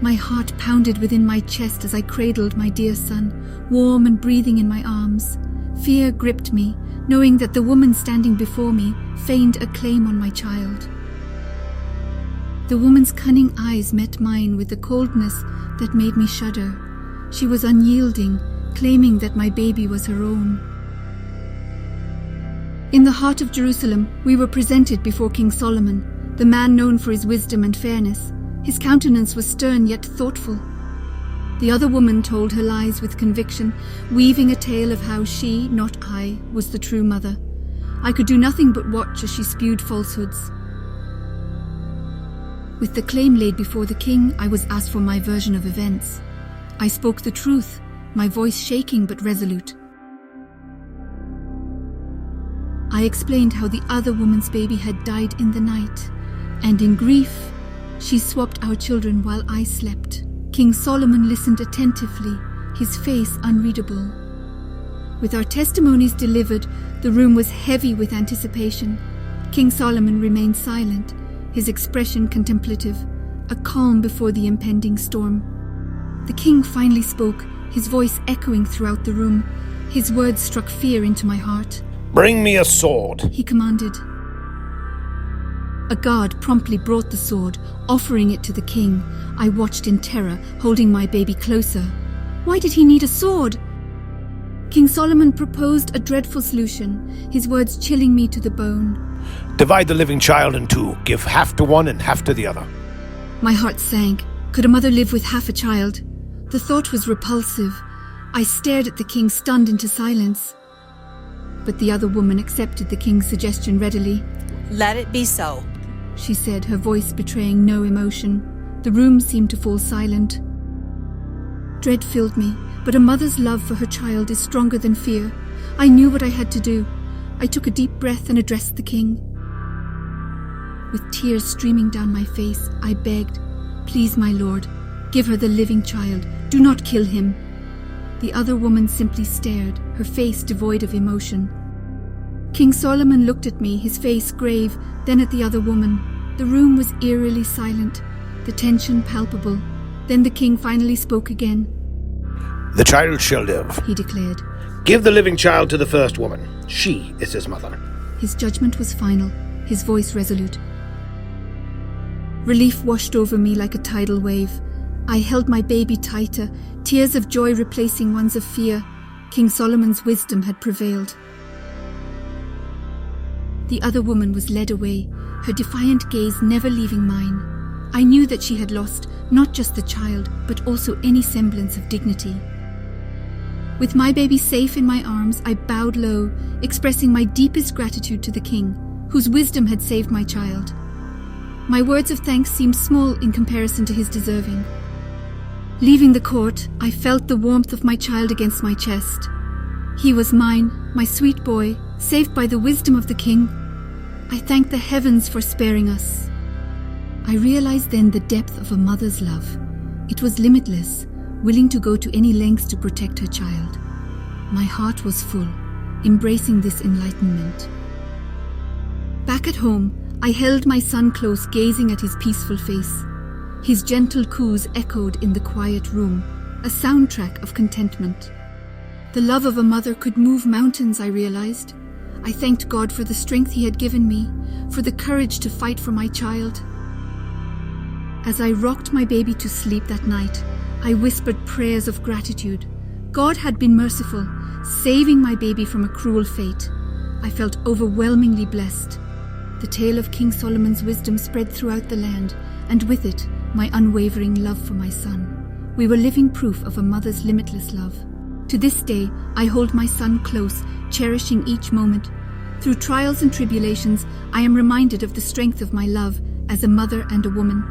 My heart pounded within my chest as I cradled my dear son, warm and breathing in my arms. Fear gripped me, knowing that the woman standing before me feigned a claim on my child. The woman's cunning eyes met mine with a coldness that made me shudder. She was unyielding, claiming that my baby was her own. In the heart of Jerusalem, we were presented before King Solomon, the man known for his wisdom and fairness. His countenance was stern yet thoughtful. The other woman told her lies with conviction, weaving a tale of how she, not I, was the true mother. I could do nothing but watch as she spewed falsehoods. With the claim laid before the king, I was asked for my version of events. I spoke the truth, my voice shaking but resolute. I explained how the other woman's baby had died in the night, and in grief, she swapped our children while I slept. King Solomon listened attentively, his face unreadable. With our testimonies delivered, the room was heavy with anticipation. King Solomon remained silent, his expression contemplative, a calm before the impending storm. The king finally spoke, his voice echoing throughout the room. His words struck fear into my heart. "Bring me a sword," he commanded. A guard promptly brought the sword, offering it to the king. I watched in terror, holding my baby closer. Why did he need a sword? King Solomon proposed a dreadful solution, his words chilling me to the bone. "Divide the living child in two. Give half to one and half to the other." My heart sank. Could a mother live with half a child? The thought was repulsive. I stared at the king, stunned into silence. But the other woman accepted the king's suggestion readily. "Let it be so," she said, her voice betraying no emotion. The room seemed to fall silent. Dread filled me, but a mother's love for her child is stronger than fear. I knew what I had to do. I took a deep breath and addressed the king. With tears streaming down my face, I begged, "Please, my lord, give her the living child. Do not kill him." The other woman simply stared, her face devoid of emotion. King Solomon looked at me, his face grave, then at the other woman. The room was eerily silent, the tension palpable. Then the king finally spoke again. "The child shall live," he declared. "Give the living child to the first woman. She is his mother." His judgment was final, his voice resolute. Relief washed over me like a tidal wave. I held my baby tighter, tears of joy replacing ones of fear. King Solomon's wisdom had prevailed. The other woman was led away, her defiant gaze never leaving mine. I knew that she had lost not just the child, but also any semblance of dignity. With my baby safe in my arms, I bowed low, expressing my deepest gratitude to the king, whose wisdom had saved my child. My words of thanks seemed small in comparison to his deserving. Leaving the court, I felt the warmth of my child against my chest. He was mine, my sweet boy, saved by the wisdom of the king. I thanked the heavens for sparing us. I realized then the depth of a mother's love. It was limitless, willing to go to any lengths to protect her child. My heart was full, embracing this enlightenment. Back at home, I held my son close, gazing at his peaceful face. His gentle coos echoed in the quiet room, a soundtrack of contentment. The love of a mother could move mountains, I realized. I thanked God for the strength he had given me, for the courage to fight for my child. As I rocked my baby to sleep that night, I whispered prayers of gratitude. God had been merciful, saving my baby from a cruel fate. I felt overwhelmingly blessed. The tale of King Solomon's wisdom spread throughout the land, and with it, my unwavering love for my son. We were living proof of a mother's limitless love. To this day, I hold my son close, cherishing each moment. Through trials and tribulations, I am reminded of the strength of my love as a mother and a woman.